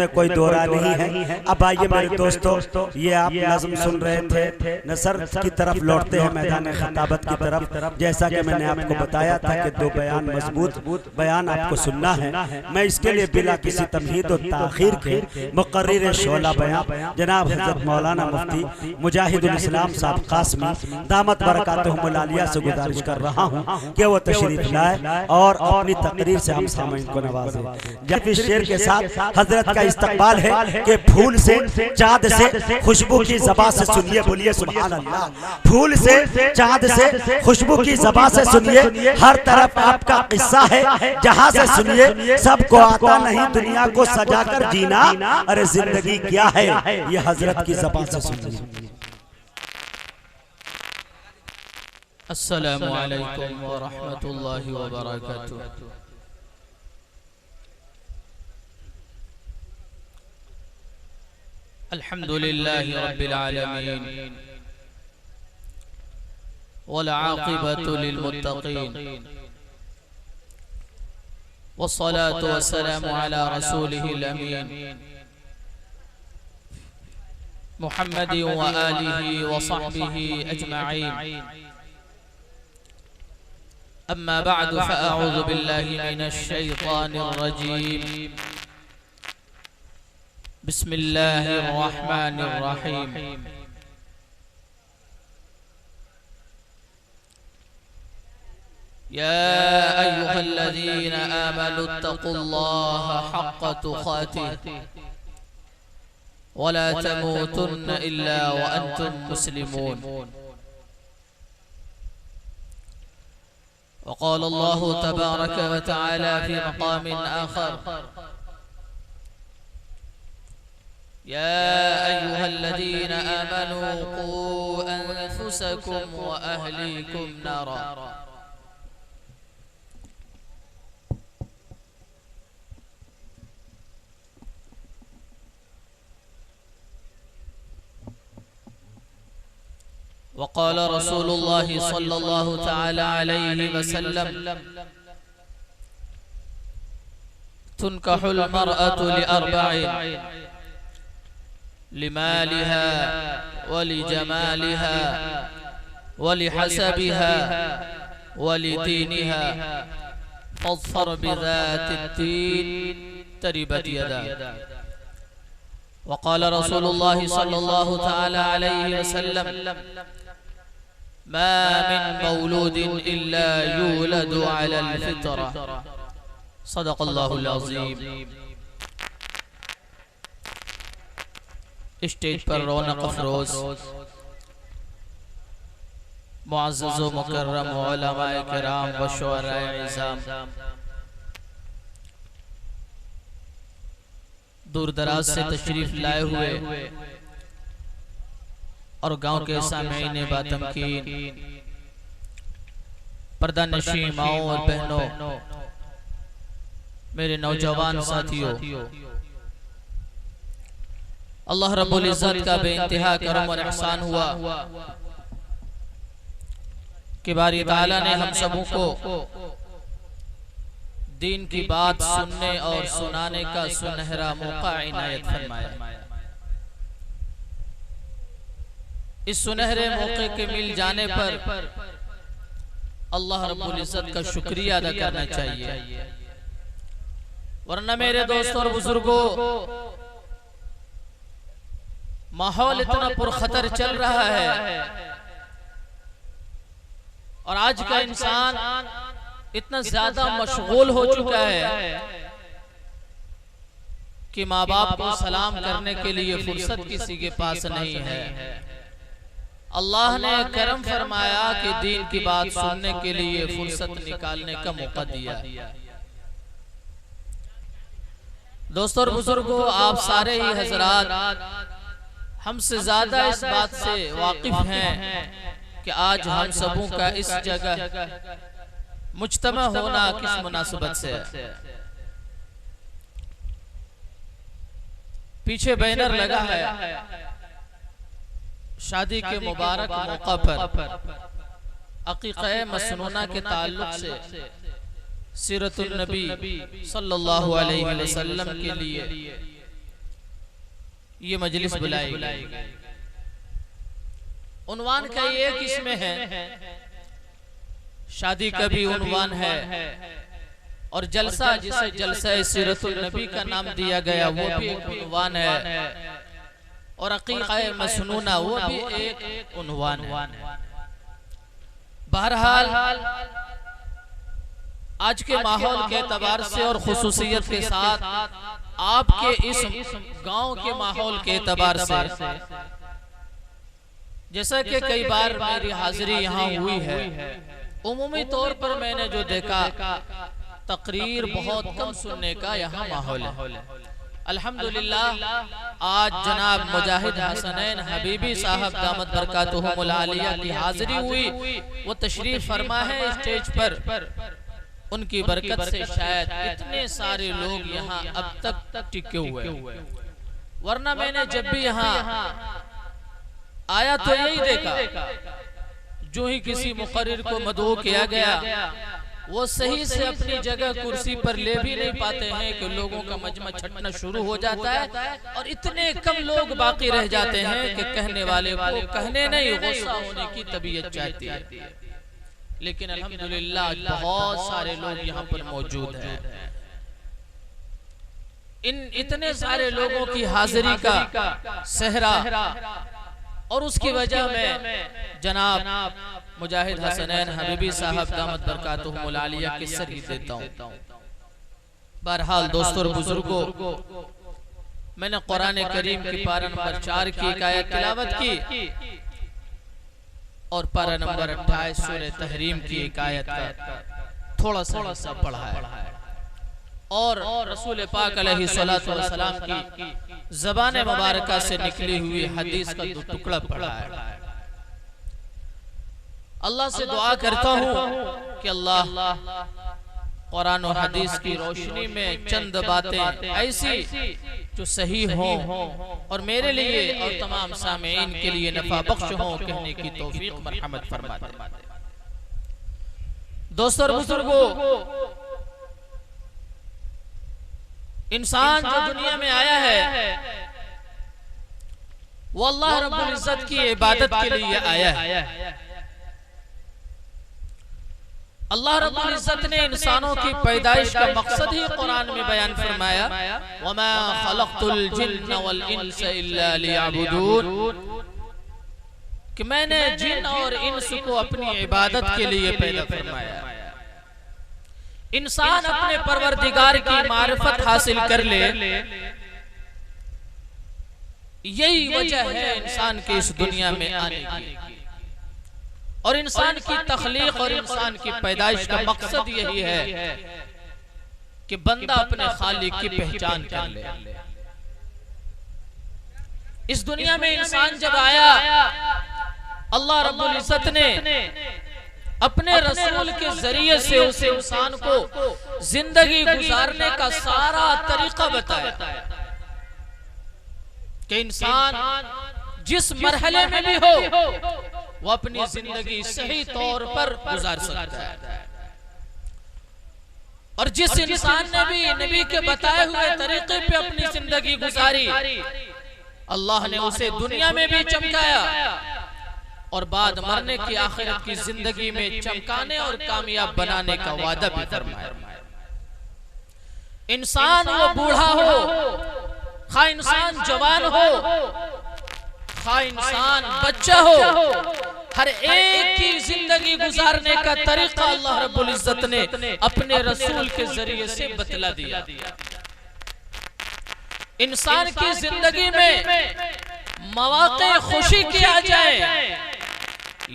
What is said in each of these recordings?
इसमें कोई दो राय नहीं है। अब आइए मेरे दोस्तों, ये आप नज़्म सुन रहे थे, नसर की तरफ लौटते हैं, मैदान खताबत की तरफ। जैसा कि मैंने आपको बताया था कि दो बयान, मजबूत बयान आपको सुनना है। मैं इसके लिए बिला किसी तमहीद और ताखीर के मुकर्रिर शोला बयान जनाब हज़रत मौलाना मुफ्ती मुजाहिदुल इस्लाम साहब कासमी दामत बरकातहुमुल आलिया से गुजारिश कर रहा हूँ कि वो तशरीफ लाए और अपनी तकरीर से हम सामईन को नवाजे। जब इस शेर के साथ हजरत का इस्तकबाल है कि फूल से चाँद से खुशबू की ज़बान से सुनिए, बोलिए सुभान अल्लाह। फूल से चाँद से खुशबू की ज़बान से सुनिए, हर तरफ आपका किस्सा है जहाँ से सुनिए। सबको आता नहीं दुनिया को सजा कर जीना, अरे जिंदगी क्या है ये हजरत की ज़बान से सुनिए। अस्सलामु अलैकुम व रहमतुल्लाहि व बरकातुहू। अल्हम्दुलिल्लाहि रब्बिल आलमीन वल आक़िबतु लिल मुत्तक़ीन वस्सलातु वस्सलामु अला रसूलिहिल अमीन मुहम्मदिन व आलिहि व सहबिहि अजमईन। अम्मा बअद फ़अऊज़ु बिल्लाहि मिनश शैतानिर रजीम। बिस्मिल्लाहिर रहमानिर रहीम। या अय्युहल्लज़ीना आमनुत्तक़ुल्लाहा हक़्क़ तुक़ातिह वला तमूतुन्न इल्ला व अंतुम मुस्लिमून। वक़ाल अल्लाहु तबारक व तआला फ़ी मक़ामिन आख़र या अय्युहल्लज़ीना आमनू क़ू अन्फुसकुम व अहलीकुम नारा। वक़ाल रसूलुल्लाहि सल्लल्लाहु तआला अलैहि वसल्लम तुनकहुल मरअतु लिअर्बइन लिमालिहा वलिजमालिहा वलिहसबिहा वलिदीनिहा फज़्फ़र बिज़ातिद्दीन तरिबत यदा। वक़ाल रसूलुल्लाहि सल्लल्लाहु तआला अलैहि वसल्लम मा मिन मौलूदिन इल्ला यूलदु अलल फितरा। सदक़ल्लाहुल अज़ीम। स्टेज पर रौनक अफरोज मुअज़्ज़ज़ व मुकर्रम उलमाए किराम व शुअराए इज़ाम, दूर दराज से तशरीफ लाए हुए और गांव के सामईन बातमकीन, पर्दा नशीं माओं और बहनों, मेरे नौजवान साथियों, अल्लाह रब्बुल इज़्ज़त का बेइंतहा करम और एहसान हुआ कि बारी ताला ने हम सबों को दीन की बात सुनने और सुनाने का सुनहरा मौका इनायत फरमाया। इस सुनहरे मौके के मिल जाने पर अल्लाह रब्बुल इज़्ज़त का शुक्रिया अदा करना चाहिए, वरना मेरे दोस्तों और बुजुर्गों, माहौल इतना पुरखतर चल रहा है और आज का इंसान इतना ज्यादा मशगूल हो चुका है कि माँ बाप को सलाम करने के लिए फुर्सत किसी के पास नहीं है। अल्लाह ने करम फरमाया कि दीन की बात सुनने के लिए फुर्सत निकालने का मौका दिया। दोस्तों और बुजुर्गों, आप सारे ही हजरात हमसे ज्यादा इस बात से वाकिफ हैं कि आज हम सबों का इस जगह मुज्तमा होना किस मुनासिबत से है। पीछे बैनर लगा है, शादी के मुबारक मौका पर अक़ीक़े मसनूना के ताल्लुक से सीरतुन नबी सल्लल्लाहु अलैहि वसल्लम के लिए ये मजलिस बुलाई गई। उन्वान का एक इसमें है, शादी का भी उन्वान है, और जलसा जिसे जलसा सीरतुल नबी का नाम दिया गया वो भी एक उन्वान है, और अकीक़ा मसनूना वो भी एक उन्वान है। बहरहाल आज के माहौल के एतबार से और खुसूसियत के साथ आपके इस गांव के माहौल के एतबार से, जैसा कि कई बार मेरी हाजिरी यहाँ हुई है, उमूमी तौर पर मैंने जो देखा तकरीर बहुत कम सुनने का यहाँ माहौल है। अल्हम्दुलिल्लाह आज जनाब मुजाहिद हसनैन हबीबी साहब दामत बरकातुहुमुल आलिया की हाजिरी हुई, वो तशरीफ फरमा है स्टेज पर, उनकी बरकत से शायद इतने सारे लोग यहाँ अब तक टिके हुए। वरना मैंने जब भी यहाँ आया तो यही देखा, जो ही किसी मुकर्रिर को मदऊ किया गया वो सही से अपनी जगह कुर्सी पर ले भी नहीं पाते हैं कि लोगों का मजमा छटना शुरू हो जाता है, और इतने कम लोग बाकी रह जाते हैं कि कहने वाले को कहने नहीं गुस्सा होने की तबीयत चाहती है। लेकिन अल्हम्दुलिल्लाह बहुत सारे लोग यहाँ पर मौजूद हैं। इन इतने सारे लोगों की हाजिरी का सहरा और उसकी वजह में जनाब मुजाहिद हसनैन हबीबी साहब दामत बरकातुहुमुल आलिया की सरी देता हूँ। बहरहाल दोस्तों और बुजुर्गों, मैंने कुरान करीम की पारा नंबर 4 की एक आयत तिलावत की और पारा नंबर 28 सूरह तहरीम की एक आयत का थोड़ा सा पढ़ा है, और रसूल पाक अलैहिस्सलातु वस्सलाम की ज़बान मुबारका से निकली हुई हदीस का 2 टुकड़ा पढ़ा है। अल्लाह से दुआ करता हूँ कि अल्लाह कुरान और हदीस की रोशनी में चंद बातें ऐसी जो सही हों और मेरे लिए और तमाम सामीईन के लिए नफा बख्श हों, कहने की तौफीक मरहमत फरमा दे। दोस्तों और बुजुर्गों, इंसान जो दुनिया में आया है वो अल्लाह रब्बुल इज्जत की इबादत के लिए आया है। अल्लाह रब्बुल इज्जत ने इंसानों की पैदाइश का मकसद ही कुरान में बयान फरमाया, वमा खलक़तुल जिन्न वल इंस इल्ला लियअबुदून, कि मैंने जिन और इंस को अपनी इबादत के लिए पैदा फरमाया। इंसान अपने परवरदिगार की मारिफत हासिल कर ले, यही वजह है इंसान के इस दुनिया में आने की, और इंसान की तख्लीक और इंसान की पैदाइश का मकसद यही है कि बंदा अपने खालिक की पहचान कर ले। इस दुनिया में इंसान जब आया, अल्लाह रब्बुल इज्जत ने अपने रसूल के जरिए से उस इंसान को जिंदगी गुजारने का सारा तरीका बताया कि इंसान जिस मरहले में भी हो वो अपनी जिंदगी सही तौर पर गुजार सकता है, और जिस इंसान ने भी नबी के बताए हुए तरीके पे अपनी जिंदगी गुजारी, अल्लाह ने उसे दुनिया में भी चमकाया और बाद मरने की आखिरत की जिंदगी में चमकाने और कामयाब बनाने का वादा भी फरमाया। इंसान वो बूढ़ा हो, खा इंसान जवान हो, खा इंसान बच्चा हो, हर एक की जिंदगी गुजारने का तरीका अल्लाह रब्बुल इज्जत ने अपने रसूल के जरिए से बतला दिया। इंसान की जिंदगी में मौके खुशी के आ जाए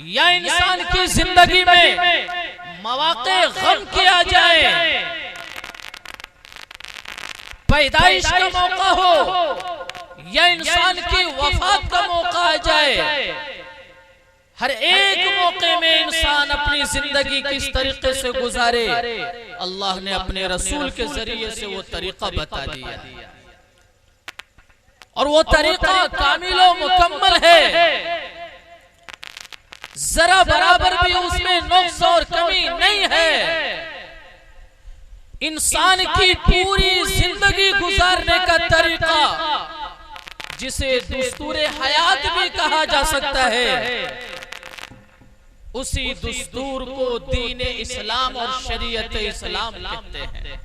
या इंसान की जिंदगी में मौके गम के आ जाए, पैदाइश का मौका हो या इंसान की वफात का मौका आ जाए, हर एक मौके में इंसान अपनी जिंदगी किस तरीके से गुजारे, अल्लाह ने अपने रसूल के जरिए से वो तरीका बता दिया, और वो तरीका कामिल और मुकम्मल है, जरा बराबर भी उसमें नुक्स और कमी नहीं है। इंसान की पूरी जिंदगी गुजारने का तरीका जिसे दुस्तूरे हयात भी कहा जा सकता है, उसी दुस्तूर को दीन इस्लाम और शरीयत इस्लाम कहते हैं।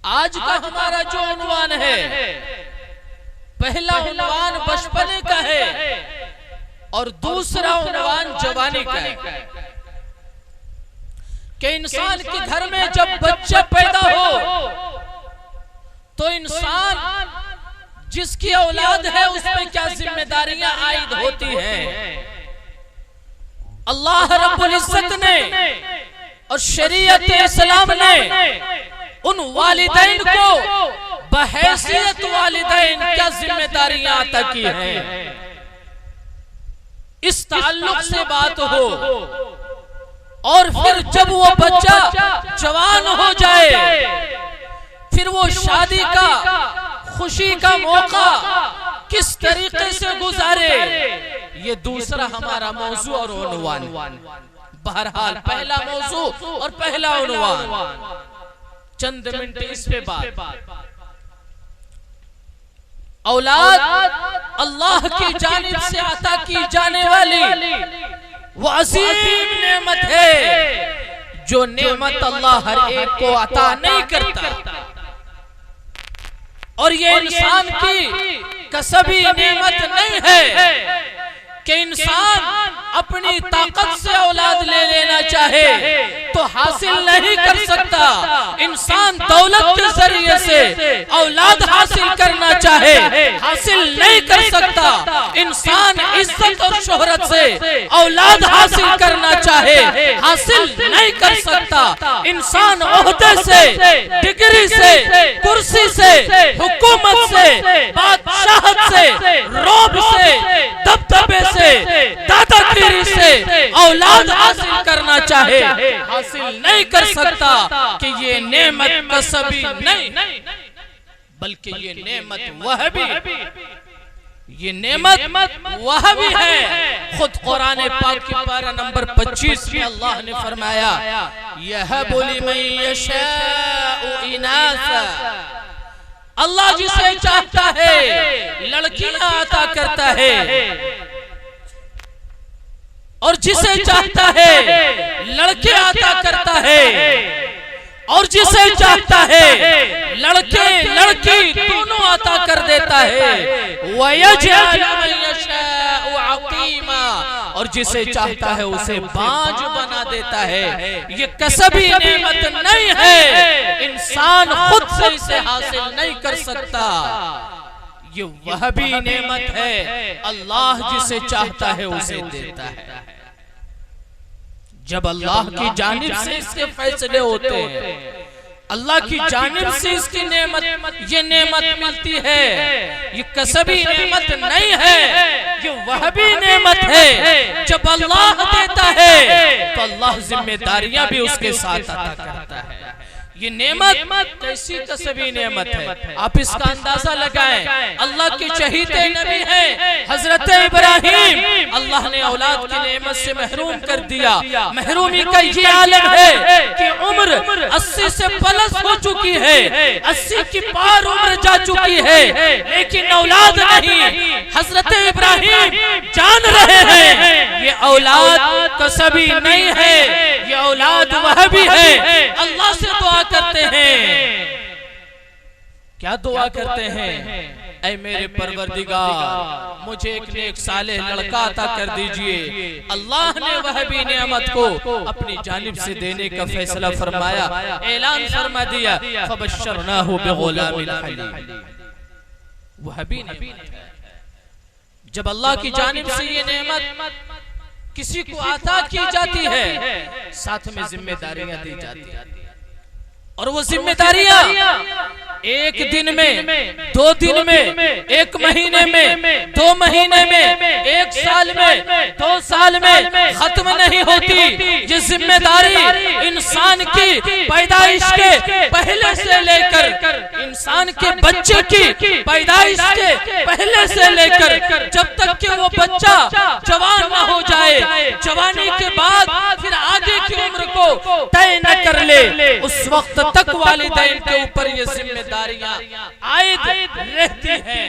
आज का हमारा जो उन्वान है, पहला उन्वान बचपने का है और दूसरा उन्वान जवानी का है कि इंसान के घर में जब बच्चा पैदा हो तो इंसान जिसकी औलाद है उसमें क्या जिम्मेदारियां आयद होती हैं। अल्लाह रब्बुल इज्जत ने और शरीयत इस्लाम ने उन वालिदैन को बहैसियत वालिदैन क्या जिम्मेदारियां अता की हैं। इस ताल्लुक से बात हो और फिर जब वो बच्चा जवान हो जाए, फिर वो शादी का खुशी का मौका किस तरीके से गुजारे, ये दूसरा हमारा मौजू और उन्वान। बहरहाल पहला मौजू और पहला उन्वान, चंद मिनट इस पे बात। औलाद अल्लाह की जानिब से अता की जाने वाली वो अजीम नेमत है, जो नेमत अल्लाह हर एक को अता नहीं करता। और ये इंसान की कसबी नेमत नहीं है कि इंसान अपनी ताकत से औलाद ले लेना चाहे तो हासिल नहीं कर सकता। इंसान दौलत के जरिए से औलाद हासिल करना चाहे हासिल नहीं कर सकता। इंसान इज्जत और शोहरत से औलाद हासिल करना चाहे हासिल नहीं कर सकता। इंसान ओहदे से, डिग्री से, कुर्सी से, हुकूमत से, बादशाहत से, रोब से, दबदबे से, दादागिरी से औलाद हासिल करना चाहे हासिल नहीं कर सकता। कि ये नेमत कसबी नहीं, बल्कि ये नेमत वहबी, ये नेमत वहबी है। खुद कुरान पाक की पारा नंबर 25 में अल्लाह ने फरमाया, यहबु लिमन यशाउ इनासा, अल्लाह जिसे चाहता है लड़कियां अता करता है और जिसे चाहता है लड़के अता करता है, और जिसे चाहता है लड़के लड़की दोनों अता कर देता है। वयजअल मन यशाउ अकीमा, और जिसे चाहता है उसे बांझ बना देता है। ये कसबी नेमत नहीं है, इंसान खुद से इसे हासिल नहीं कर सकता। ये वहबी नेमत है, अल्लाह जिसे चाहता है उसे देता है। जब अल्लाह की जानिब से इसके फैसले होते हैं, अल्लाह की जानिब से इसकी नेमत, ये नेमत मिलती है। ये कसबी नेमत नहीं है, ये वहबी नेमत है। जब अल्लाह देता है तो अल्लाह जिम्मेदारियां भी उसके साथ अता करता है। ये नेमत कैसी कसबी नेमत है, आप इसका अंदाजा लगाएं। अल्लाह के चहीते नबी हैं हजरत इब्राहिम, अल्लाह ने औलाद की नेमत से महरूम कर दिया। महरूमी का ये आलम है कि उम्र 80 से प्लस हो चुकी है, 80 की पार उम्र जा चुकी है, लेकिन औलाद नहीं। हजरत इब्राहिम जान रहे हैं ये औलाद कसबी नहीं है, ये औलाद वहबी है। अल्लाह से दुआ करते हैं, क्या दुआ करते हैं? ऐ मेरे परवरदिगार, मुझे एक नेक सालेह लड़का अता कर दीजिए। अल्लाह ने वहबी नेमत को अपनी जानिब से देने का फैसला फरमाया, ऐलान फरमा दिया, फबश्शरनाहु बिगुलामिन हलीम। वहबी नेमत है। जब अल्लाह की जानिब से ये नेमत किसी को अता की जाती है, साथ में जिम्मेदारियां दी जाती है। और वो जिम्मेदारियां एक दिन में, 2 दिन में, 1 महीने में, 2 महीने में, 1 साल में, 2 साल में खत्म नहीं होती। ये जिम्मेदारी इंसान की पैदाइश के पहले से लेकर, इंसान के बच्चे की पैदाइश के पहले से लेकर जब तक कि वो बच्चा जवान न हो जाए, जवानी के बाद फिर आगे की उम्र तय न कर ले, उस वक्त तक वालिदैन के ऊपर ये जिम्मेदारियां आयद रहती हैं।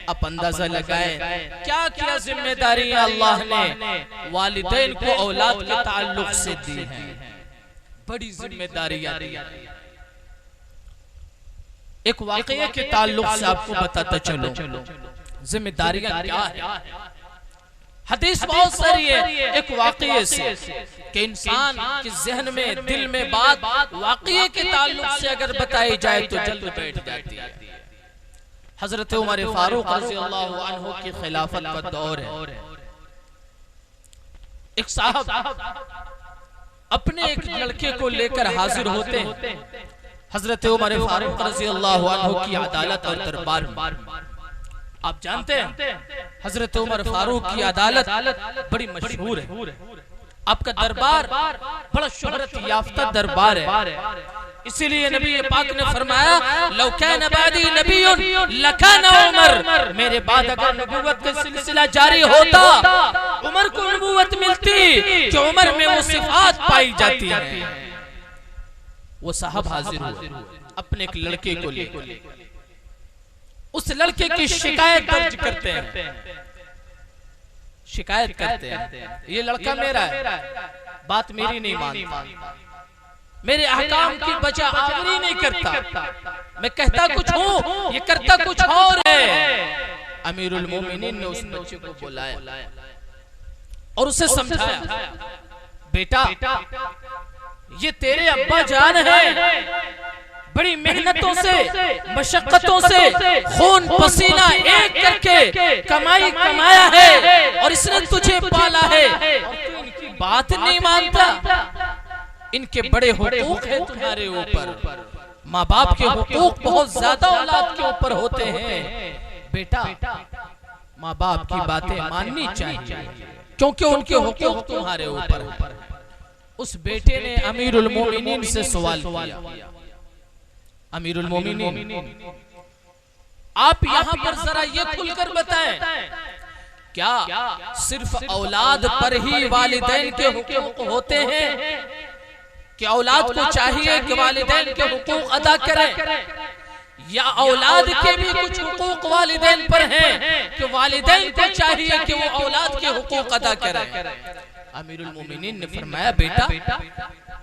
आप अंदाजा लगाए क्या क्या जिम्मेदारियां अल्लाह ने वालिदैन को औलाद के ताल्लुक से दी हैं। बड़ी जिम्मेदारियां दी। एक वाकये के ताल्लुक से आपको बताता चलो जिम्मेदारियां क्या है। हदीस बहुत सारी है एक वाकये से कि इंसान के ज़हन में दिल में बात वाकये के ताल्लुक से अगर बताई जाए तो जल्द बैठ जाती है। हजरत उमर फारूक रज़ियल्लाहु अन्हु की खिलाफत का दौर है। एक साहब अपने एक लड़के को लेकर हाजिर होते हैं हजरत उमर फारूक रज़ियल्लाहु अन्हु की अदालत और दरबार में। आप जानते हैं हजरत उमर फारूक की अदालत बड़ी मशहूर है। आपका दरबार बड़ा शोहरत याफ्ता दरबार है। इसीलिए नबी पाक ने फरमाया लौ कान बादी नबियुन लकान उमर, मेरे बाद अगर नबूवत का सिलसिला जारी होता उमर को नबूवत मिलती कि उमर में वो सिफात पाई जाती है। वो साहब हाजिर हुए अपने एक लड़के को लेकर। उस लड़के की शिकायत दर्ज करते हैं, शिकायत करते हैं ये लड़का मेरा है, बात मेरी नहीं मानता, मेरे अहकाम की बजा आवरी नहीं करता, मैं कहता कुछ हूँ ये करता कुछ और है। अमीरुल मोमिनीन ने उस बच्चे को बुलाया और उसे समझाया बेटा ये तेरे अब्बा जान है, बड़ी मेहनतों से मशक्कतों से खून पसीना एक करके कमाई कमाया है और इसने तुझे पाला है और तू इनकी बात नहीं मानता। इनके बड़े हुकूक हैं तुम्हारे ऊपर, माँ बाप के हुकूक बहुत ज्यादा औलाद के ऊपर होते हैं। बेटा माँ बाप की बातें माननी चाहिए क्योंकि उनके हुकूक तुम्हारे ऊपर। उस बेटे ने अमीरुल मोमिनीन से सवाल किया अमीरुल मोमिनीन आप यहाँ पर जरा ये खुलकर बताएं क्या सिर्फ औलाद पर ही वालिदैन के हुकूक होते हैं कि औलाद को चाहिए कि वालिदैन के हुकूक अदा करें, या औलाद के भी कुछ हुकूक वालिदैन पर हैं कि वालिदैन को चाहिए कि वो औलाद के हुकूक अदा करें। अमीरुल मोमिनीन ने फरमाया बेटा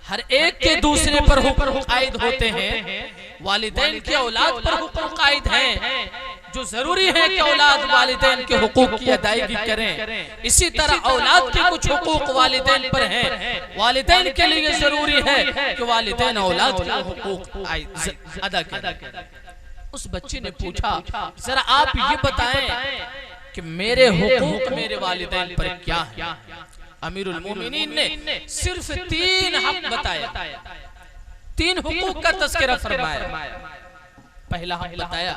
हर एक के दूसरे पर हुकूक आयद होते हैं, वालिदैन के औलाद पर हुकूक आयद हैं, जो जरूरी है कि औलाद वालिदैन के हुकूक की अदायगी करें। इसी तरह औलाद के कुछ हुकूक वालिदैन पर हैं, वालिदैन के लिए जरूरी है कि वालिदैन औलाद के हुकूक अदा करें। उस बच्चे ने पूछा जरा आप ये बताएं कि मेरे हुकूक मेरे वालिदैन पर क्या है। अमीरुल मोमिनीन ने सिर्फ 3 हक बताया, 3 हुकूक का तज़किरा फरमाया। पहला हक बताया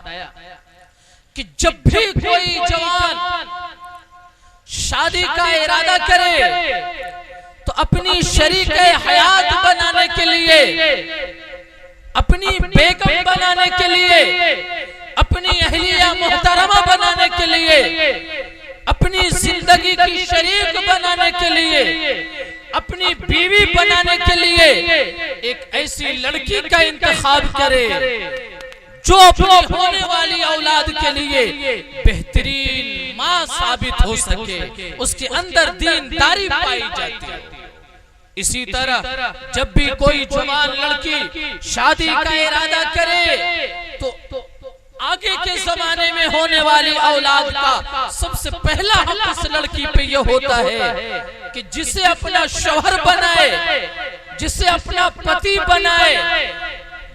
कि जब भी कोई जवान शादी का इरादा करे तो अपनी शरीके हयात बनाने के लिए, अपनी बेगम बनाने के लिए, अपनी अहलिया मुहतरमा बनाने के लिए, अपनी जिंदगी की शरीक बनाने के लिए, अपनी बीवी बनाने के लिए एक ऐसी लड़की का इंतखाब करे जो अपनी होने वाली औलाद के लिए बेहतरीन माँ साबित हो सके, उसके अंदर दीनदारी पाई जाती है। इसी तरह जब भी कोई जवान लड़की शादी का इरादा करे तो आगे के जमाने में होने वाली औलाद का सबसे पहला हक उस लड़की पे यह होता है कि जिसे अपना शौहर बनाए, जिसे अपना पति बनाए,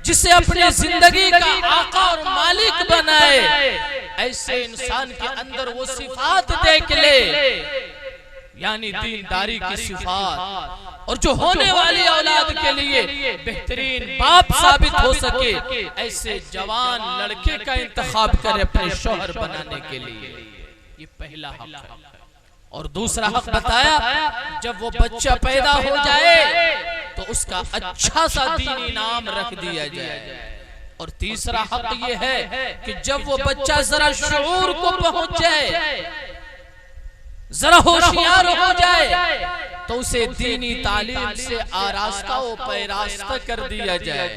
जिसे अपनी जिंदगी का आका और मालिक बनाए, ऐसे इंसान के अंदर वो सिफात देख ले, यानी दीनदारी की सिफात, और जो होने वाली औलाद के लिए बेहतरीन बाप साबित हो सके, ऐसे जवान लड़के का इंतखाब करे अपने शौहर बनाने के लिए। ये पहला हक है। और दूसरा हक बताया जब वो बच्चा पैदा हो जाए तो उसका अच्छा सा दीनी नाम रख दिया जाए। और तीसरा हक ये है कि जब वो बच्चा जरा शऊर को पहुंच जाए, जरा होशियार हो जाए, तो उसे दीनी तालीम से आरास्ता व पैरास्ता कर दिया जाए,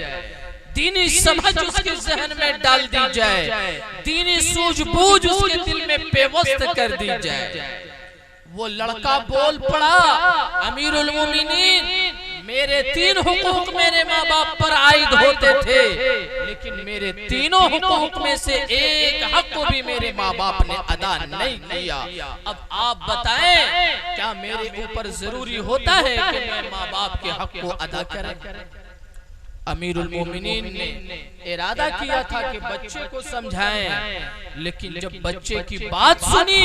दीनी समझ उसके जहन में डाल दी जाए, दीनी सूझबूझ उसके दिल में पेवस्त कर दी जाए। वो लड़का बोल पड़ा, अमीरुल मोमिनीन, मेरे 3 हुकूक मेरे माँ बाप पर आयद होते थे, लेकिन मेरे तीनों हुकूक में से एक हक को भी मेरे माँ बाप ने अदा नहीं किया। अब आप बताएं, क्या मेरे ऊपर जरूरी होता है कि मैं माँ बाप के हक को अदा करें? अमीरुल मोमिनीन ने इरादा किया था कि बच्चे को समझाएं, लेकिन जब बच्चे की बात सुनी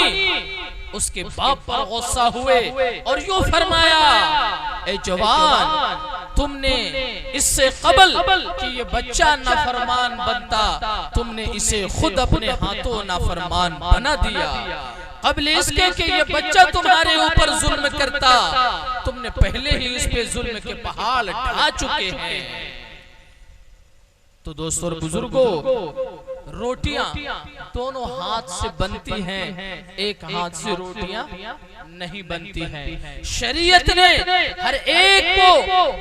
उसके बाप पर गुस्सा हुए और यूं फरमाया, ए जवान, तुमने इससे कबल कि ये बच्चा नाफरमान बनता, तुमने इसे खुद अपने हाथों नाफरमान बना दिया। कबल इसके कि ये बच्चा तुम्हारे ऊपर जुल्म करता, तुमने पहले ही इस पे जुल्म के पहाड़ ढा चुके हैं। तो दोस्तों और बुजुर्गों, रोटियां दोनों हाथ से बनती हैं, एक हाथ से रोटियां नहीं बनती हैं। शरीयत ने हर एक को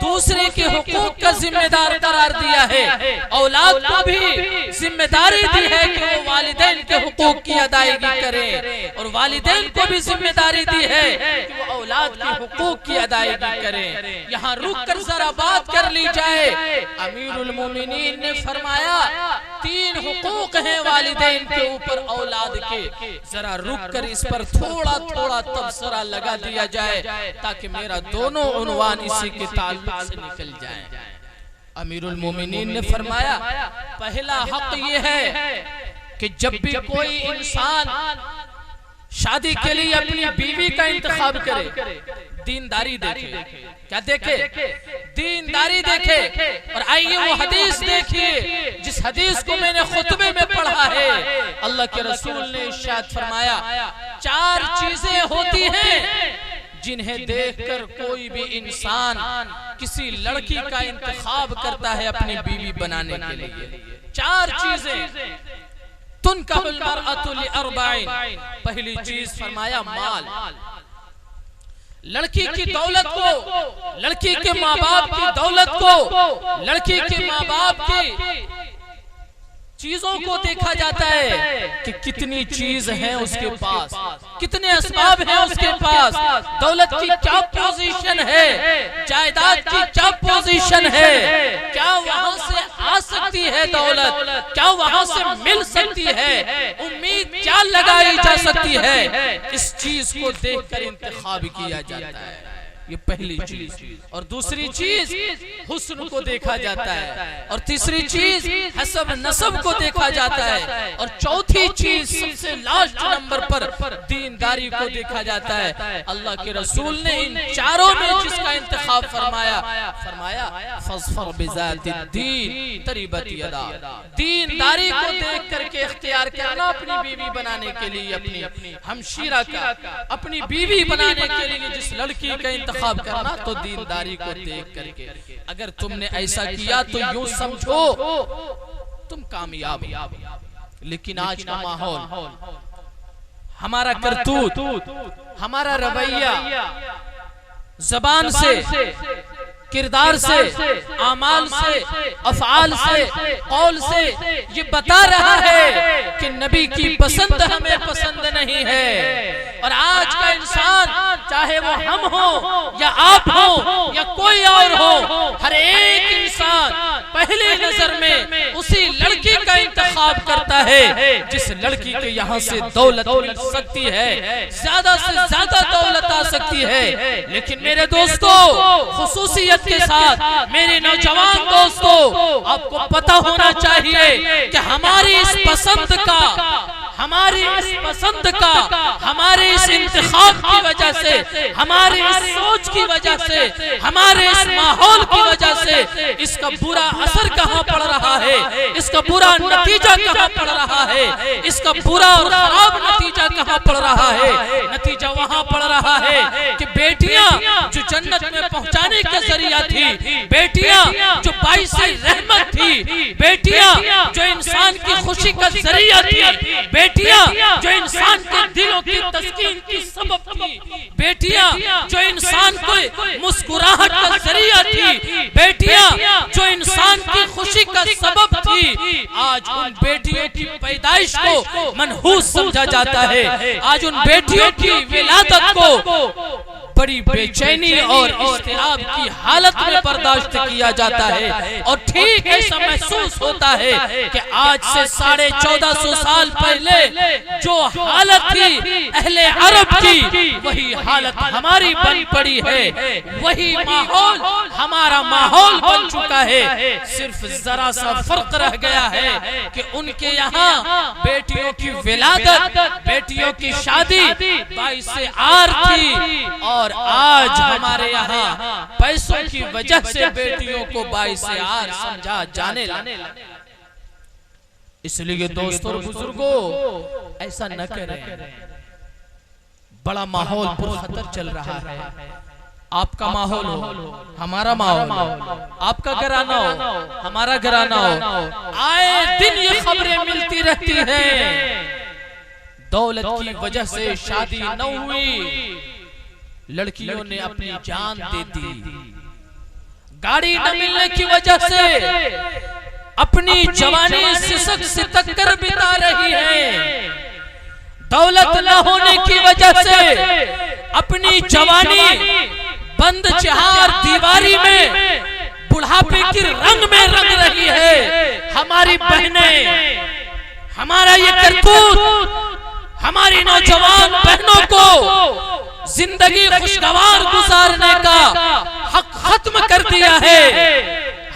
दूसरे के हुकूक का जिम्मेदार करार दिया है। औलाद को भी जिम्मेदारी दी है कि वो वालिदैन के हुकूक की अदायगी करे, और वालिदैन को भी जिम्मेदारी दी है कि वो औलाद के हुकूक की अदायगी करें। यहाँ रुक कर जरा बात कर ली जाए। अमीरुल मोमिनीन ने फरमाया, 3 हुकूक हैं वालिदैन के ऊपर औलाद के, जरा रुक कर इस पर थोड़ा थोड़ा तबसरा लगा दिया जाए ताकि मेरा दोनों उन्वान इसी के ताल्लुक से निकल जाए। अमीरुल मोमिनीन ने फरमाया, पहला हक ये है कि जब भी कोई इंसान शादी के लिए अपनी बीवी का इंतखाब करे, दीनदारी देखे। क्या देखे? दीनदारी देखे। और आइए वो हदीस देखिए जिस हदीस को मैंने खुतबे में पढ़ा है। अल्लाह के रसूल ने इरशाद फरमाया, 4 चीजें होती हैं जिन्हें देखकर कोई भी इंसान किसी लड़की का इंतखाब करता है अपनी बीवी बनाने के लिए। 4 चीजें। तुनकाहुल मरअतु लिअरबाइन, पहली चीज फरमाया माल। लड़की की दौलत को, लड़की के माँ बाप की दौलत को, लड़की के माँ बाप की चीजों को देखा जाता है कि कितनी चीज है उसके पास, कितने असबाब हैं उसके पास, दौलत की क्या पोजीशन है, जायदाद की क्या पोजीशन है, क्या वहां से आ सकती है दौलत, क्या वहां से मिल सकती है, उम्मीद क्या लगाई जा सकती है। इस चीज को देखकर इंतखाब किया जाता है। ये पहली चीज। और दूसरी चीज हुस्न को देखा जाता है, और तीसरी चीज हसब नसब को देखा जाता है, और चौथी चीज सबसे लास्ट नंबर पर दीनदारी को देखा जाता है। अल्लाह के रसूल ने इन चारों में जिसका इंतखाब फरमाया, फज़फर बिज़ातिद्दीन तरिबत यदा। दीनदारी को देख करके इख्तियार करना अपनी बीवी बनाने के लिए, अपनी हमशीरा का अपनी बीवी बनाने के लिए जिस लड़की का इंतखाब करना, तो दीनदारी को देख करके। अगर तुमने ऐसा किया तो यूं समझो तुम कामयाब हो। लेकिन आज का माहौल, हमारा करतूत, हमारा रवैया, जबान से, किरदार से, आमाल से, अफआल से, कौल से ये बता रहा है कि नबी की पसंद हमें पसंद नहीं है। और आज का इंसान, चाहे वो हम हो या आप हो या कोई और हो, हर एक इंसान पहली नजर में उसी लड़की का इंतखाब करता है जिस लड़की के यहाँ से दौलत मिल सकती है, ज्यादा से ज्यादा दौलत आ सकती है। लेकिन मेरे दोस्तों, खुसूसियत के साथ मेरे नौजवान दोस्तों, आपको पता होना चाहिए कि हमारी इस पसंद का, हमारी इस पसंद का, हमारे इस इंतखाब की वजह से, हमारी इस सोच की वजह से, हमारे इस माहौल की वजह से इसका बुरा असर कहाँ पड़ रहा है, इसका बुरा नतीजा कहाँ पड़ रहा है, इसका बुरा और खराब नतीजा कहाँ पड़ रहा है। नतीजा वहाँ पड़ रहा है कि बेटियां जो जन्नत में पहुंचाने का जरिया थी, बेटियां जो बाइसे रहमत थी, बेटियां जो इंसान की खुशी का जरिया थी, बेटियां जो इंसान के दिलों की तस्कीन की सबब थी, बेटियां जो इंसान को कोई मुस्कुराहट का जरिया थी, बेटियां जो इंसान की खुशी का सबब थी, आज उन बेटियों की पैदाइश को मनहूस समझा जाता है। आज उन बेटियों की विलादत को बड़ी बेचैनी और इस्तिराब की हालत में बर्दाश्त किया जाता है। और ठीक ऐसा महसूस होता है कि आज से 1450 साल पहले जो हालत थी अहले अरब की, वही हालत हमारी बन पड़ी है, वही माहौल हमारा माहौल बन चुका है। सिर्फ जरा सा फर्क रह गया है कि उनके यहाँ बेटियों की विलादत, बेटियों की शादी बाइस आर थी, और आज हमारे यहाँ पैसों की वजह से बेटियों को बाइस आर समझा जाने लगा। इसलिए दोस्तों और बुजुर्गों, ऐसा न करें। बड़ा माहौल पर खतर चल रहा है। आपका माहौल हो, हमारा माहौल हो, आपका घराना हो, हमारा घराना हो, आए दिन ये खबरें मिलती रहती हैं। दौलत की वजह से शादी न हुई, लड़कियों ने अपनी जान दे दी। गाड़ी न मिलने की वजह से अपनी जवानी सिसक सितक कर बिता रही है। दौलत न होने की वजह से अपनी जवानी बंद चार दीवारी में बुढ़ापे की रंग में रंग रही है। हमारी बहनें, हमारा ये करतूत हमारी नौजवान बहनों को जिंदगी खुशगवार गुजारने का हक खत्म कर दिया है।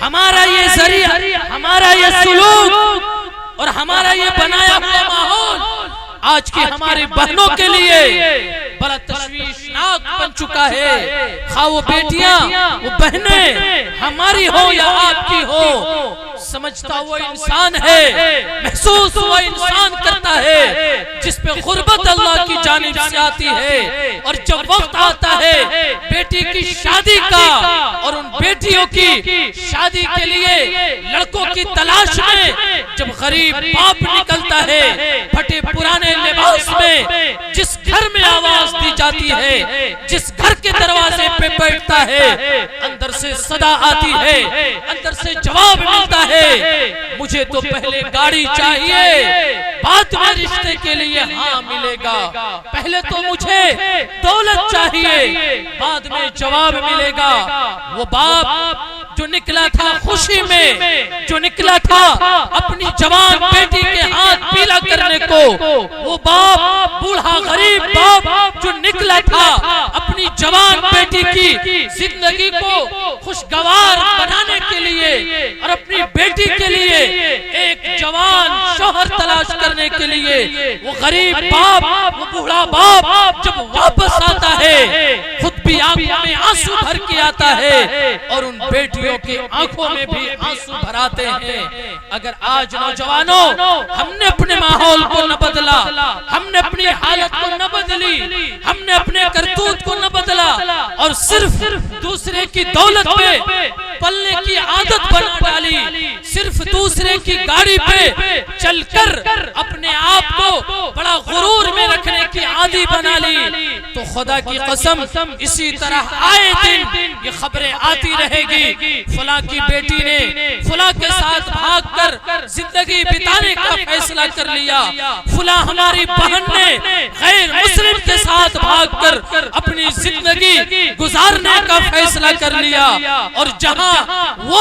हमारा ये जरिया, हमारा ये सुलूक और हमारा ये बनाया हुआ माहौल आज की हमारी बहनों के लिए बड़ा तशवीशनाक बन चुका है। खा वो बेटियां, वो बहनें हमारी हो या आपकी हो, समझता वो इंसान है, महसूस वो इंसान करता है जिस पे गुर्बत अल्लाह की जानिब से आती है। और जब वक्त आता है बेटी की शादी का, और उन बेटियों की शादी के लिए लड़कों की तलाश में जब गरीब बाप निकलता है फटे पुराने लिबास में, जिस घर में आवाज दी जाती है, जिस घर के दरवाजे पे बैठता है, अंदर से सदा आती है, अंदर से जवाब मिलता है, मुझे तो पहले गाड़ी चाहिए, बाद में रिश्ते के लिए हाँ मिलेगा। पहले तो मुझे दौलत चाहिए, बाद में जवाब मिलेगा। वो बाप जो निकला था खुशी में, जो निकला था अपनी जवान बेटी के हाथ पीला करने को, वो बाप, बूढ़ा गरीब बाप जो निकला था अपनी जवान बेटी की जिंदगी को खुशगवार बनाने के लिए और अपनी बेटी के लिए एक जवान शौहर तलाश करने के लिए, वो गरीब बाप, वो बूढ़ा बाप जब वापस आता है, खुद भी आंखों में आंसू भर के आता है और उन बेटियों की आंखों में भी आंसू भराते हैं। अगर आज नौजवानों हमने अपने माहौल को न बदला, हमने अपनी हालत को न बदली, हमने अपने करतूत को न बदला और सिर्फ दूसरे की दौलत पे पलने की आदत बना डाली, सिर्फ दूसरे की गाड़ी पे चलकर अपने आप को बड़ा गुरूर में रखने की आदी बना ली, तो खुदा की कसम इसी तरह आए दिन ये खबरें आती रहेगी। फला की बेटी ने फला के साथ भागकर जिंदगी बिताने का फैसला कर लिया, फला हमारी बहन ने गैर मुस्लिम के साथ भागकर अपनी जिंदगी गुजारने का फैसला कर लिया, और जहां वो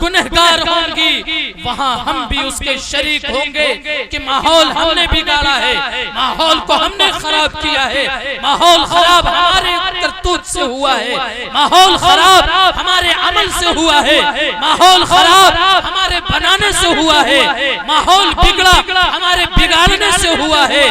गुनहगार होंगी वहां हम भी उसके शरीक होंगे कि माहौल हमने बिगाड़ा है, माहौल को हमने खराब किया है, माहौल खराब हमारे करतूत से हुआ है, माहौल खराब हमारे अमल से हुआ है, माहौल खराब हमारे बनाने से हुआ है, माहौल बिगड़ा हमारे बिगाड़ने से हुआ है।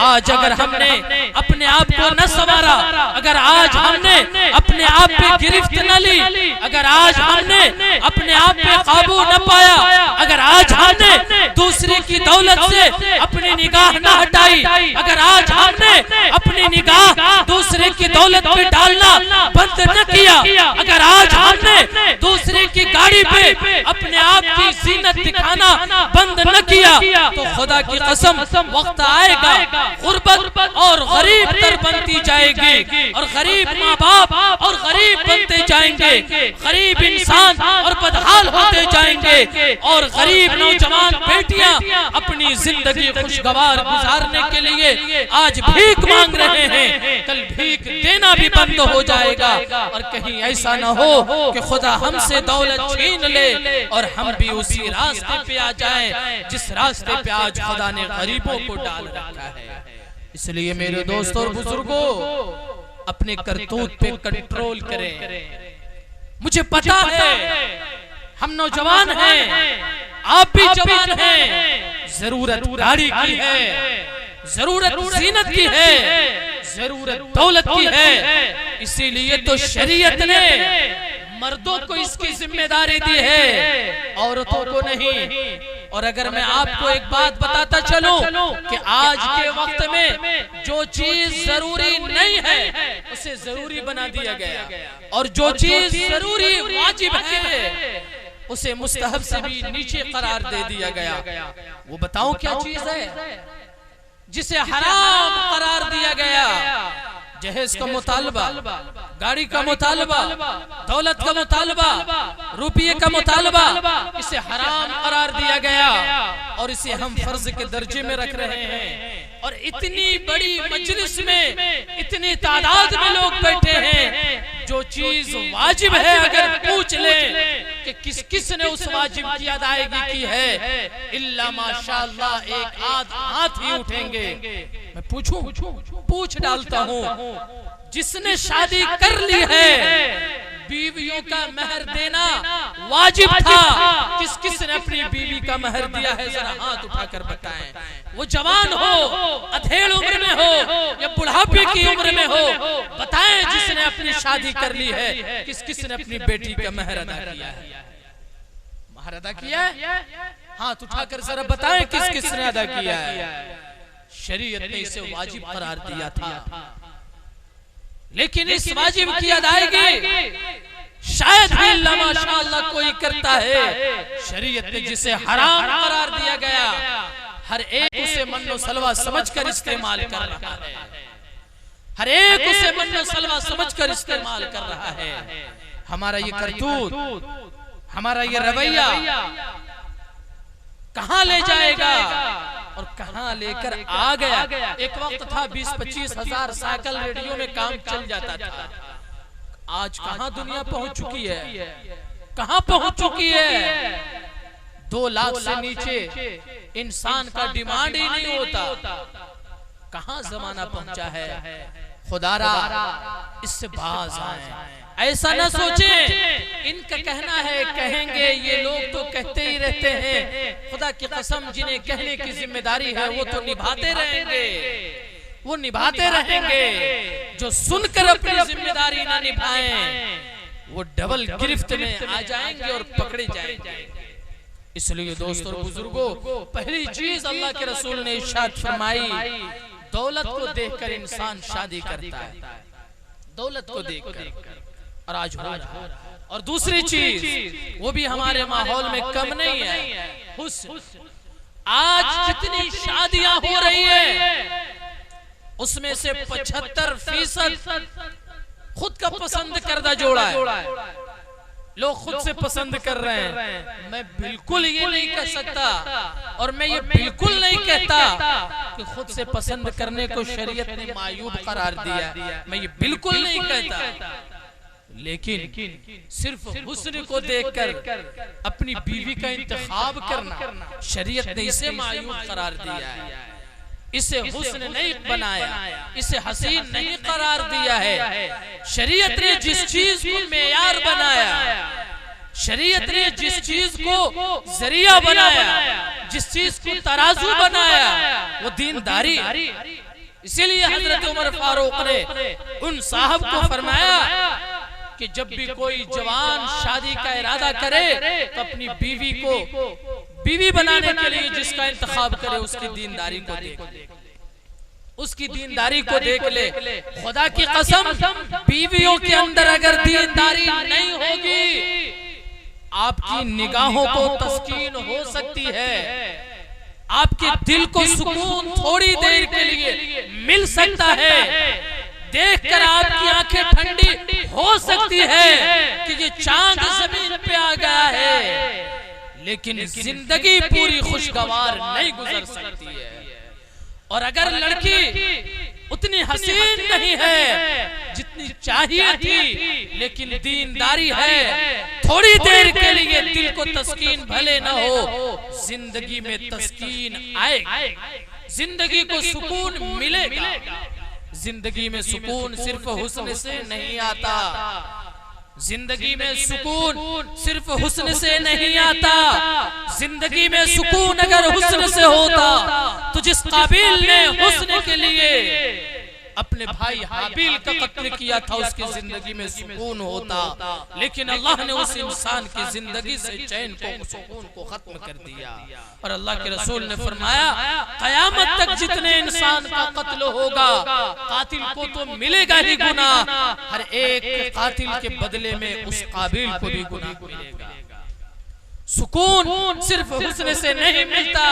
आज अगर हमने अपने आप को न संवारा, अगर आज हमने अपने आप पे गिरफ्त न ली, अगर आज हमने अपने आप पे काबू न पाया, अगर आज हमने दूसरे की दौलत से अपनी निगाह न हटाई, अगर आज हमने अपनी निगाह दूसरे की दौलत पे डालना बंद न किया, अगर आज हमने दूसरे की गाड़ी दीनदारी पे अपने आप की जीनत दिखाना बंद न किया तो खुदा की कसम वक्त आएगा गुर्बत और गरीब तर बनती जाएगी और गरीब माँ बाप और गरीब बनते जाएंगे, गरीब इंसान और बदहाल होते जाएंगे और गरीब नौजवान बेटियां अपनी जिंदगी खुशगवार गुजारने के लिए आज भीख मांग रहे हैं, कल भीख देना भी बंद हो जाएगा। और कहीं ऐसा न हो कि खुदा हमसे दौलत छीन ले और हम भी उसी रास्ते पे आ जाएं जिस रास्ते पे आज खुदा ने गरीबों को डाल रखा है। इसलिए मेरे दोस्तों और बुजुर्गों, अपने करतूत पे कंट्रोल करें। मुझे पता है हम नौजवान हैं, आप भी जवान हैं, जरूरत गाड़ी की है, जरूरत जीनत की है, जरूरत दौलत की है। इसीलिए तो शरीयत ने मर्दों को इसकी जिम्मेदारी दी है, औरतों को नहीं। और अगर मैं आपको एक बात बताता चलूं कि आज के वक्त में जो चीज जरूरी नहीं है उसे जरूरी बना दिया गया और जो चीज जरूरी वाजिब है उसे मुस्तहब से भी नीचे करार दे दिया गया। वो बताओ क्या चीज है जिसे हराम करार दिया गया? जहेज का मुतालबा, गाड़ी का मुतालबा, दौलत का मुतालबा, रुपये का मुतालबा, इसे हराम करार दिया गया और इसे हम फर्ज के दर्जे में रख रहे हैं। और इतनी बड़ी मजलिस में इतनी तादाद में लोग बैठे हैं, जो चीज वाजिब है अगर पूछ ले कि किस किस ने उस वाजिब की अदायगी की है, इल्ला माशाअल्लाह एक आध हाथ ही उठेंगे। मैं पूछ डालता हूँ, जिसने शादी कर ली है बीवियों का महर देना वाजिब था, किस किस ने अपनी बीवी का महर दिया है? जरा हाथ उठाकर बताएं। वो जवान हो, अधेड़ उम्र में हो या बुढ़ापे की उम्र में हो, बताएं जिसने अपनी शादी कर ली है किस किस ने अपनी बेटी का महर अदा किया है? महर अदा किया है? हाथ उठाकर जरा बताएं किस किस ने अदा किया है? शरीयत ने इसे वाजिब करार दिया था, लेकिन इस वाजिब की अदायगी शायद ही अल्लाह माशाअल्लाह कोई करता है। शरीयत ने जिसे हराम करार दिया गया, हर एक उसे मन्नो सलवा समझकर इस्तेमाल कर रहा है, हर एक उसे मन्नो सलवा समझकर इस्तेमाल कर रहा है। हमारा ये करतूत, हमारा ये रवैया कहां ले जाएगा और कहां लेकर आ गया? एक वक्त था 20-25 हजार साइकिल रेडियो में काम चल जाता था, आज कहां दुनिया पहुंच चुकी है? कहां पहुंच चुकी है? 2 लाख से नीचे इंसान का डिमांड ही नहीं होता। कहां जमाना पहुंचा है? खुदारा इससे बाज आए। ऐसा ना सोचे इनका कहना है, कहेंगे ये लोग तो कहते ही रहते हैं। खुदा की कसम, जिन्हें कहने की जिम्मेदारी है वो तो निभाते रहेंगे, वो निभाते रहेंगे। जो सुनकर अपनी जिम्मेदारी ना निभाएं वो डबल गिरफ्त में आ जाएंगे और पकड़े जाएंगे। इसलिए दोस्तों और बुजुर्गों, पहली चीज अल्लाह के रसूल ने इरशाद फरमाई, दौलत को देखकर इंसान शादी करता है, दौलत को देखकर, और आज हो रहा है। और दूसरी चीज, वो भी हमारे माहौल में कम नहीं है, हुस्न। आज जितनी शादियां हो रही है उसमें से 75% खुद का पसंद करदा जोड़ा है, लोग खुद से पसंद कर रहे हैं। मैं बिल्कुल ये नहीं कह सकता और मैं ये बिल्कुल नहीं कहता कि खुद से पसंद करने को शरीयत ने मायूब करार दिया, मैं ये बिल्कुल नहीं कहता। लेकिन सिर्फ हुस्न को देखकर अपनी बीवी का इंतखाब करना, शरीयत ने इसे मायूब करार दिया है। इसे हुस्न नहीं बनाया, इसे हसीन नहीं करार दिया है। शरीयत ने जिस चीज को मेयार बनाया, शरीयत ने जिस चीज को जरिया बनाया, जिस चीज को तराजू बनाया, वो दीनदारी। इसीलिए हजरत उमर फारूक ने उन साहब को फरमाया कि जब भी कोई जवान शादी का इरादा करे तो अपनी बीवी को बीवी बनाने के लिए जिसका इंतखाब करे उसकी दीनदारी को देख, उसकी दीनदारी को देख ले। खुदा की कसम, बीवियों के अंदर अगर दीनदारी नहीं होगी आपकी निगाहों को तस्कीन हो सकती है, आपके दिल को सुकून थोड़ी देर के लिए मिल सकता है, देखकर आपकी आंखें ठंडी हो सकती है कि ये चांद जमीन पे आ गया है, लेकिन जिंदगी पूरी खुशगवार नहीं गुजर सकती है। और अगर लड़की उतनी हसीन नहीं है जितनी चाहिए थी, लेकिन दीनदारी है, थोड़ी देर के लिए दिल को तस्कीन भले न हो, जिंदगी में तस्कीन आएगी, जिंदगी को सुकून मिलेगा। जिंदगी में सुकून सिर्फ हुस्न से नहीं आता, जिंदगी में सुकून सिर्फ हुस्न से नहीं आता। जिंदगी में सुकून अगर हुस्न से होता तो जिस काबिल ने हुस्न के लिए अपने भाई हाबिल का कत्ल किया था उसकी जिंदगी में सुकून होता, लेकिन अल्लाह ने उस इंसान की जिंदगी से चैन को, सुकून को खत्म कर दिया। और अल्लाह के रसूल ने फरमाया कयामत तक जितने इंसान का कत्ल होगा, कातिल को तो मिलेगा ही गुनाह, हर एक कातिल के बदले में उस काबिल को भी गुनाह मिलेगा। सुकून सिर्फ हुस्न से नहीं मिलता,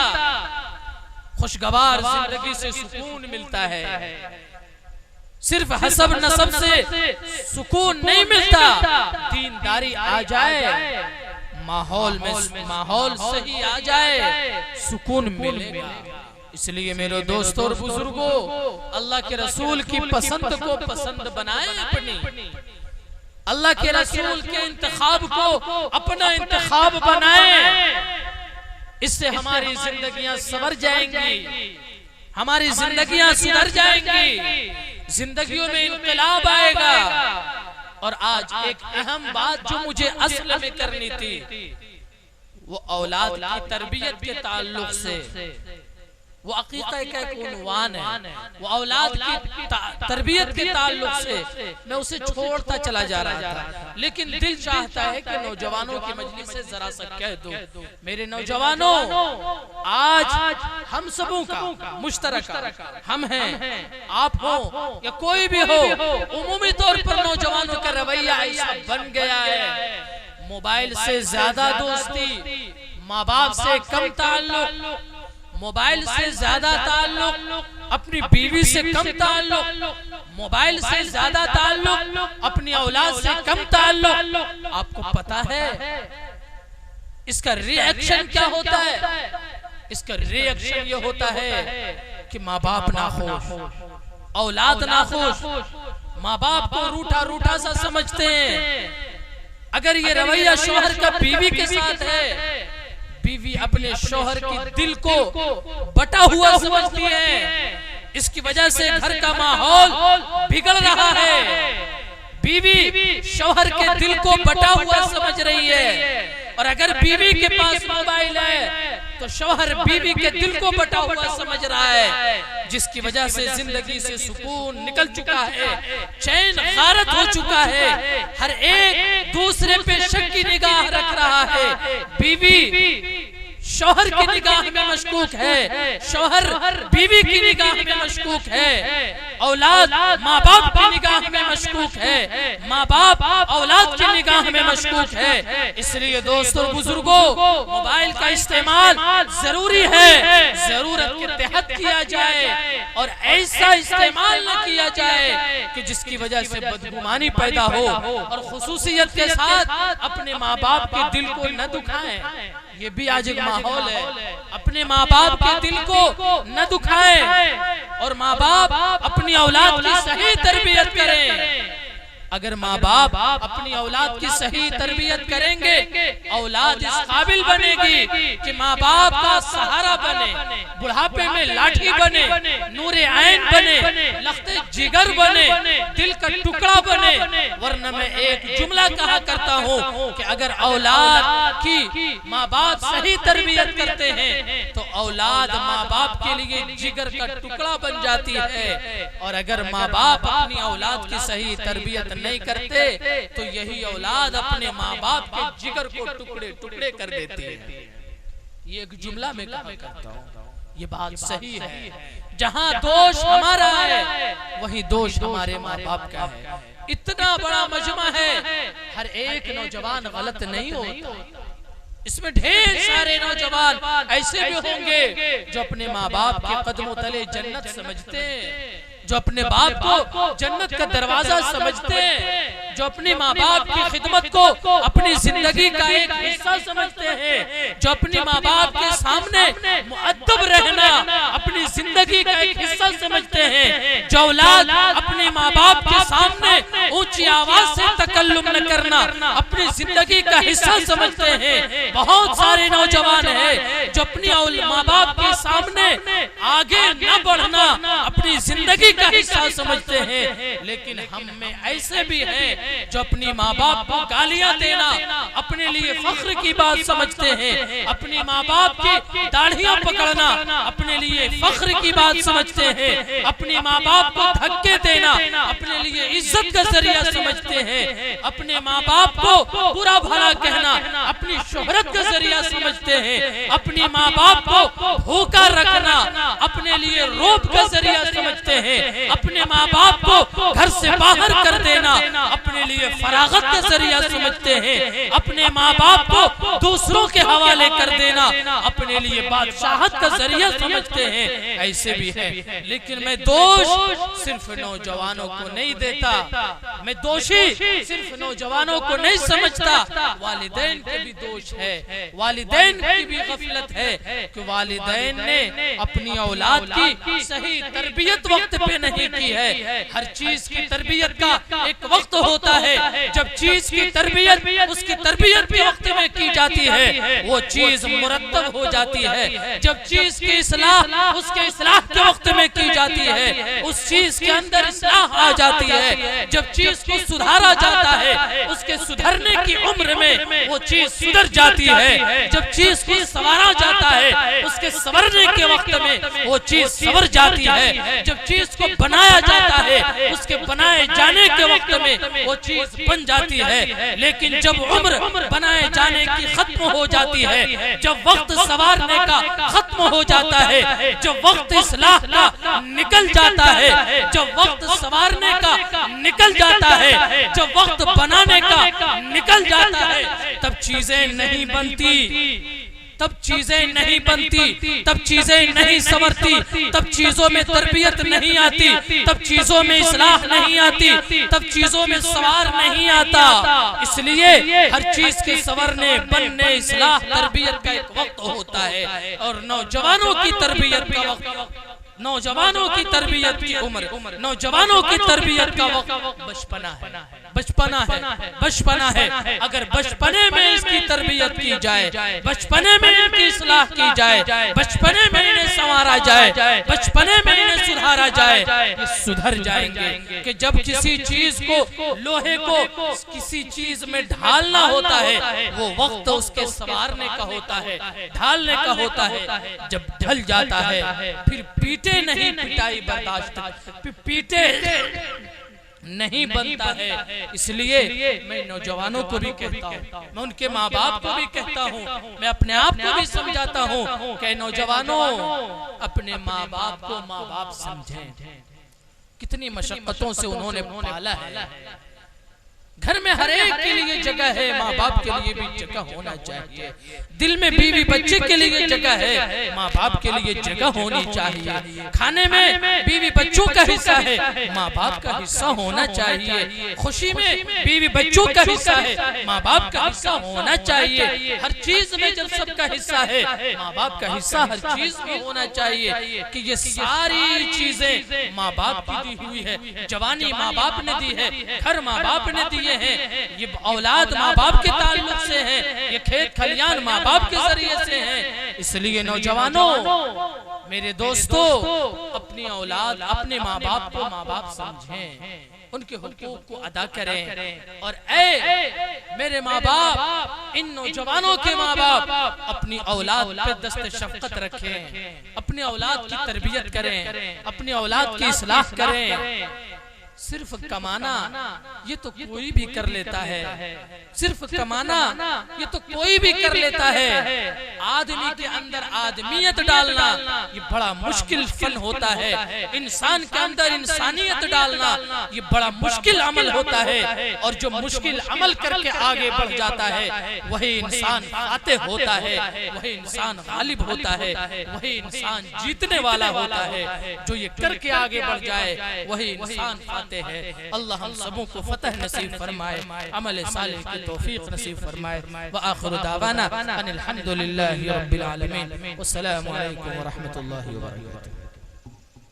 खुशगवार जिंदगी से सुकून मिलता है। सिर्फ हसब नसब से सुकून नहीं मिलता, दीनदारी आ जाए, माहौल में माहौल सही आ जाए, सुकून मिलेगा। इसलिए मेरे दोस्तों और बुजुर्गों, अल्लाह के रसूल की पसंद को पसंद बनाए अपनी, अल्लाह के रसूल के इंतखाब को अपना इंतखाब बनाए। इससे हमारी जिंदगियां संवर जाएंगी, हमारी जिंदगियां सुधर जाएंगी, जिंदगियों में इनकलाब आएगा। और आज एक अहम बात जो मुझे असल में करनी थी, वो औलाद की तरबियत के ताल्लुक से, वो अकीक़ा का एक उन्वान है, वो औलाद की तरबियत के ताल्लुक से मैं उसे छोड़ता चला जा रहा था, लेकिन दिल चाहता है कि नौजवानों की मजलिस से जरा सा कह दूं, मेरे नौजवानों, आज हम सबों का मुश्तरका हम हैं, आप हो या कोई भी हो, उमूमी तौर पर नौजवानों का रवैया ऐसा बन गया है, मोबाइल से ज्यादा दोस्ती, माँ बाप से कम ताल्लुक, मोबाइल से ज्यादा ताल्लुक, अपनी बीवी से कम ताल्लुक, मोबाइल से ज्यादा ताल्लुक, अपनी औलाद से कम ताल्लुक। आपको पता है इसका रिएक्शन क्या होता है? इसका रिएक्शन ये होता है कि माँ बाप नाखुश, औलाद नाखुश, माँ बाप को रूठा रूठा सा समझते हैं। अगर ये रवैया शौहर का बीवी के साथ है, बीवी अपने शौहर के दिल को बटा हुआ समझती है, इसकी वजह से घर का माहौल बिगड़ रहा है। बीवी शौहर के दिल को बटा हुआ समझ रही है, और अगर बीवी के पास मोबाइल है तो शौहर बीवी के दिल को बटा हुआ समझ रहा है, जिसकी वजह से जिंदगी से सुकून निकल चुका है, चैन गारत हो चुका है, हर एक दूसरे पे शक की निगाह रख रहा है। बीवी शौहर की निगाह में मशकूक है, शौहर बीवी की निगाह में मशकूक है, औलाद माँ बाप की निगाह में मशकूक है, माँ बाप औलाद की निगाह में मशकूक है। इसलिए दोस्तों बुजुर्गों, मोबाइल का इस्तेमाल जरूरी है, जरूरत के तहत किया जाए, और ऐसा इस्तेमाल न किया जाए कि जिसकी वजह से बदगुमानी पैदा हो, और खुसूसियत के साथ अपने माँ बाप के दिल को न दुखाएं। ये भी आज एक माहौल है, अपने माँ बाप के दिल को न दुखाएं, और माँ बाप अपनी औलाद की सही तरबियत करें। अगर माँ बाप अपनी औलाद की सही तरबियत करेंगे, औलाद इस काबिल बनेगी कि माँ बाप का सहारा बने, बुढ़ापे में लाठी बने, नूरे ऐन बने, लख्ते जिगर बने, दिल का टुकड़ा बने। वरना मैं एक जुमला कहा करता हूँ कि अगर औलाद की माँ बाप सही तरबियत करते हैं तो औलाद माँ बाप के लिए जिगर का टुकड़ा बन जाती है, और अगर माँ बाप अपनी औलाद की सही तरबियत नहीं करते तो यही औलाद अपने माँ बाप के जिगर को टुकड़े टुकड़े कर देती है। ये एक जुमला में कहा करता हूँ, ये बात सही है। जहाँ दोष हमारा है वही दोष हमारे माँ बाप का है। इतना बड़ा मजमा है, हर एक नौजवान गलत नहीं होता, इसमें ढेर सारे नौजवान ऐसे भी होंगे जो अपने माँ बाप के कदमों तले जन्नत समझते हैं, जो अपने बाप को जन्नत का दरवाजा समझते हैं, जो अपने माँ बाप की खिदमत को अपनी जिंदगी का एक हिस्सा समझते हैं, जो अपने माँ बाप के सामने मुअद्दब रहना अपनी जिंदगी का एक हिस्सा समझते हैं, जो औलाद अपने माँ बाप के सामने ऊंची आवाज से तकल्लुम न करना अपनी जिंदगी का हिस्सा समझते हैं। बहुत सारे नौजवान हैं जो अपनी माँ बाप के सामने आगे न बढ़ना अपनी जिंदगी का हिस्सा समझते हैं। लेकिन हम में ऐसे भी हैं जो अपनी माँ बाप को गालियां देना अपने लिए फख्र की बात समझते हैं, अपनी माँ बाप की दाढ़ियां पकड़ना अपने लिए फख्र की बात समझते हैं, अपनी माँ बाप को धक्के देना अपने लिए इज्जत का जरिया समझते हैं, अपने माँ बाप को बुरा भला कहना अपनी शोहरत का जरिया समझते हैं, अपनी माँ बाप को भूखा रखना अपने लिए रोब का जरिया समझते हैं, अपने माँ बाप को घर से बाहर कर देना अपने लिए फरागत का जरिया समझते हैं, अपने माँ बाप को दूसरों के हवाले कर देना अपने लिए बादशाहत का जरिया समझते हैं। ऐसे भी है, लेकिन मैं दोष सिर्फ नौजवानों को नहीं देता, मैं दोषी सिर्फ नौजवानों को नहीं समझता, वालिदैन के भी दोष है, वालिदैन की भी गफलत है कि वालिदैन ने अपनी औलाद की सही तरबियत वक्त पे नहीं की है। हर चीज की तरबियत का एक वक्त होता है, जब चीज की तरबियत उसकी तरबियत के वक्त में की जाती है वो चीज मुरत्तब हो जाती है, जब चीज की इस्लाह उसके इस्लाह के वक्त में की जाती है उस चीज के अंदर इस्लाह आ जाती है, जब चीज को सुधारा जाता है उसके सुधरने की उम्र में वो चीज सुधर जाती है, जब चीज को संवारा जाता है उसके संवरने के वक्त में वो चीज संवर जाती है, जब चीज को बनाया जाता है उसके बनाए जाने के वक्त में वो चीज बन जाती है। लेकिन जब उम्र बनाए जाने की खत्म हो जाती है, जब वक्त संवारने का खत्म हो जाता है, जब वक्त इस्लाह का निकल जाता है, जब वक्त संवारने का निकल जाता है, जब वक्त बनाने का निकल जाता है, तब चीजें नहीं बनती, तब चीजें नहीं बनती, तब चीजें नहीं संवरती, तब चीजों में तरबियत नहीं आती, तब चीजों में इस्लाह नहीं आती, तब चीजों में सवार नहीं आता। इसलिए हर चीज के संवरने बनने इस्लाह तरबियत का एक वक्त होता है और नौजवानों की तरबियत का वक्त, नौजवानों की तरबियत की उम्र, नौजवानों की तरबियत का वक्त बचपना है, बचपना है, बचपना है। अगर बचपने में इसकी तरबियत की जाए, बचपने में इनकी इस्लाह की जाए, बचपने में इन्हें संवारा जाए, बचपने में इन्हें सुधारा जाए, ये सुधर जाएंगे। कि जब किसी चीज को, लोहे को किसी चीज में ढालना होता है वो वक्त उसके संवारने का होता है, ढालने का होता है। जब ढल जाता है फिर पीटे नहीं, पिटाई बर्दाश्त, पीटे नहीं बनता है। इसलिए मैं नौजवानों को भी कहता हूँ, मैं उनके माँ बाप को भी कहता हूँ, मैं अपने आप को भी समझाता हूँ कि नौजवानों अपने माँ बाप को माँ बाप समझें। कितनी मशक्कतों से उन्होंने पाला है। घर में हर एक के लिए जगह है, माँ बाप के लिए भी जगह होना चाहिए। दिल में बीवी बच्चे के लिए जगह है, माँ बाप के लिए जगह होनी चाहिए। खाने में बीवी बच्चों का हिस्सा है, माँ बाप का हिस्सा होना चाहिए। खुशी में बीवी बच्चों का हिस्सा है, माँ बाप का हिस्सा होना चाहिए। हर चीज में जब सबका हिस्सा है, माँ बाप का हिस्सा हर चीज में होना चाहिए। कि ये सारी चीजें माँ बाप की दी हुई है। जवानी माँ बाप ने दी है, घर माँ बाप ने दिए हैं, ये औलाद माँ बाप के ताल्लुक से है, ये खेत खलियान माँ बाप के जरिए से है। इसलिए नौजवानों, मेरे दोस्तों, अपनी औलाद, अपने माँ बाप को माँ बाप समझें, उनके हुकूक को अदा करें। और ऐ मेरे माँ बाप, इन नौजवानों के माँ बाप अपनी औलाद पे दस्ते शफकत रखें, अपनी औलाद की तरबियत करें, अपनी औलाद की इस्लाह करें। सिर्फ कमाना ये तो कोई भी कर लेता है, सिर्फ कमाना ये तो कोई भी कर लेता है, आदमी के अंदर आदमियत डालना ये बड़ा मुश्किल फन होता है, इंसान के अंदर इंसानियत डालना ये बड़ा मुश्किल अमल होता है। और जो मुश्किल अमल करके आगे बढ़ जाता है वही इंसान फातेह होता है, वही इंसान गालिब होता है, वही इंसान जीतने वाला होता है। जो ये करके आगे बढ़ जाए वही इंसान फातेह है। अल्लाह हम सबों को फतह नसीब फरमाए, अमल सालिह की तौफीक नसीब फरमाए। व आखिरु दावाना अनिल हम्दुलिल्लाहि रब्बिल आलमीन। वस्सलामु अलैकुम व रहमतुल्लाहि व बरकातुहू।